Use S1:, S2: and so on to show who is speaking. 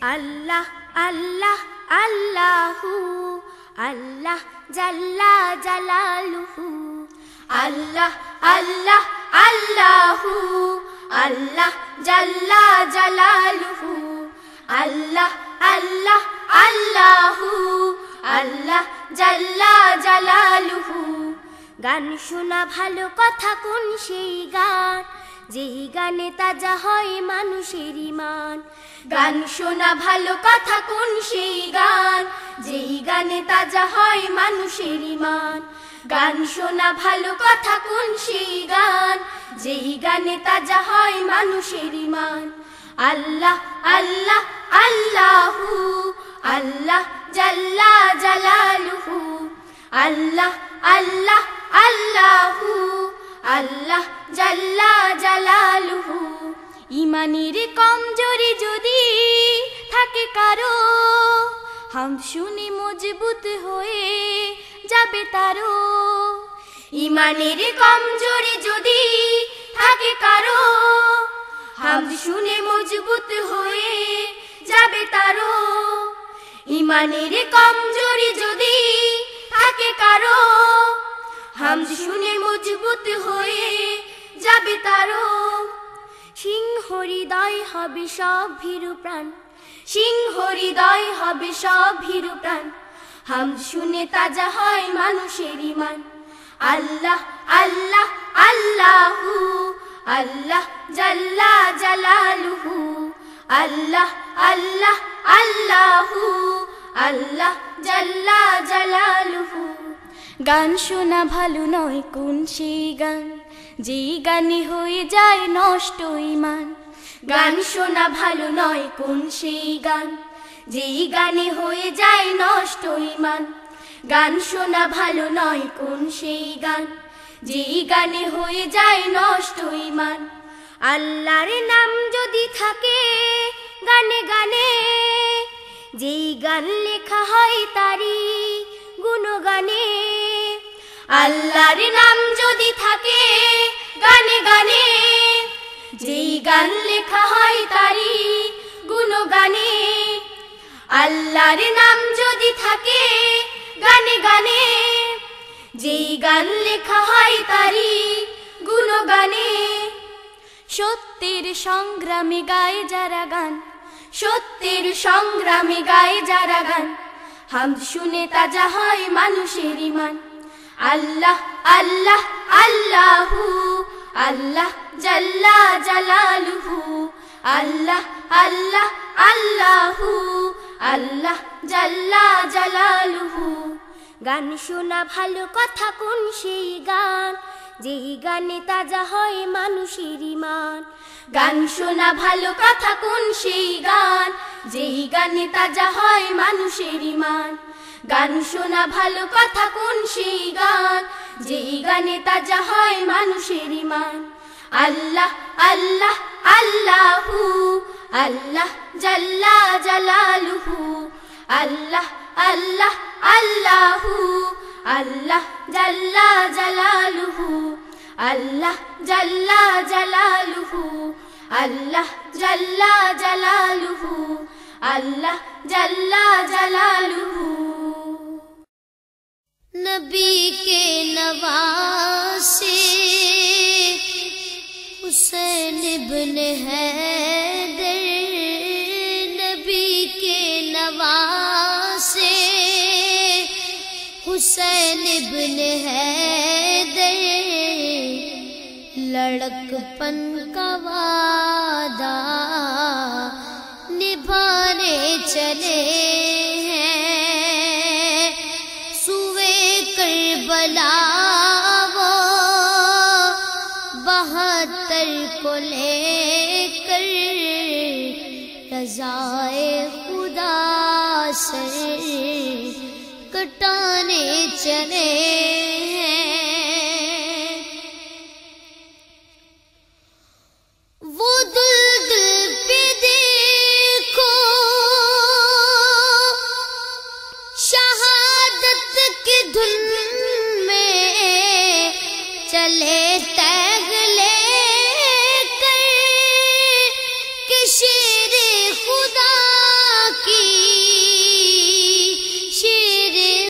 S1: আল্লাহ আল্লাহ আল্লাহু আল্লাহ জাল্লা জালালুহু আল্লাহ আল্লাহ আল্লাহু আল্লাহ জাল্লা জালালুহু আল্লাহ আল্লাহ আল্লাহু আল্লাহ জাল্লা জালালুহু গান শোনা ভালো কথা কোন সেই গান যেই গানে তাজা হয় মানুষের ঈমান গান শোনা ভালো কথা কোন সেই গান যেই গানে তাজা হয় মানুষের ঈমান গান শোনা ভালো কথা কোন সেই গান যেই গানে তাজা হয় মানুষের ঈমান আল্লাহ আল্লাহ আল্লাহু আল্লাহ জাল্লা জালালুহু আল্লাহ আল্লাহ আল্লাহু আল্লাহ জাল্লা জালালুহু ঈমানের কমজোরি যদি থাকে কারো হাম শুনে মজবুত হয়ে যাবে তারো ঈমানের কমজোরি যদি থাকে কারো হাম শুনে মজবুত হয়ে যাবে তারো ঈমানের কমজোরি যদি থাকে কারো হাম শুনে মজবুত হয়ে যাবে তারো সিংহ হৃদয় হবে সব ভীরু প্রাণ সিংহ হৃদয় হবে সব ভীরু প্রাণ হাম শুনে তাজা হয় মানুষের ঈমান আল্লাহ আল্লাহ আল্লাহু আল্লাহ জাল্লা জালালুহু আল্লাহ আল্লাহ আল্লাহু আল্লাহ জাল্লা জালালুহু গান শোনা ভালো নয় কোন সেই গান যেই গানে হয়ে যায় নষ্ট ঈমান গান শোনা ভালো নয় কোন সেই গান যেই গানে হয়ে যায় নষ্ট ঈমান গান শোনা ভালো নয় কোন সেই গান যেই গানে হয়ে যায় নষ্ট ঈমান আল্লাহর নাম যদি থাকে গানে গানে যেই গান লেখা হয় তারি গুণগানে আল্লাহর নাম যদি থাকে গানে গানে যেই গান লেখা হয় তারি গুণগানে আল্লাহর নাম যদি থাকে গানে গানে যেই গান লেখা হয় তারি গুণগানে সত্যের সংগ্রামে গায় যারা গান সত্যের সংগ্রামে গায় যারা গান হাম শুনে তাজা হয় মানুষের ঈমান আল্লাহ আল্লাহ আল্লাহু আল্লাহ জাল্লা জালালুহু আল্লাহ আল্লাহ আল্লাহু আল্লাহ জাল্লা জালালুহু গান শোনা ভালো কথা কোন সেই গান যেই গানে তাজা হয় মানুষের ঈমান গান শোনা ভালো কথা কোন সেই গান যেই গানে তাজা হয় মানুষের ঈমান গান শোনা ভালো কথা কোন সেই গান যেই গানে তাজা হয় মানুষের ঈমান আল্লাহ আল্লাহ আল্লাহু আল্লাহ জাল্লা জালালুহু আল্লাহ আল্লাহ আল্লাহু আল্লাহ জাল্লা জালালুহু আল্লাহ জাল্লা জালালুহু আল্লাহ জাল্লা জালালুহু আল্লাহ জাল্লা জালালুহু
S2: नबी के नवासे हुसैन इब्न हैदर नबी के नवासे हुसैन इब्न हैदर लड़कपन का वादा निभाने चले करबला वो 72 को लेकर रज़ाए खुदा से कटाने चले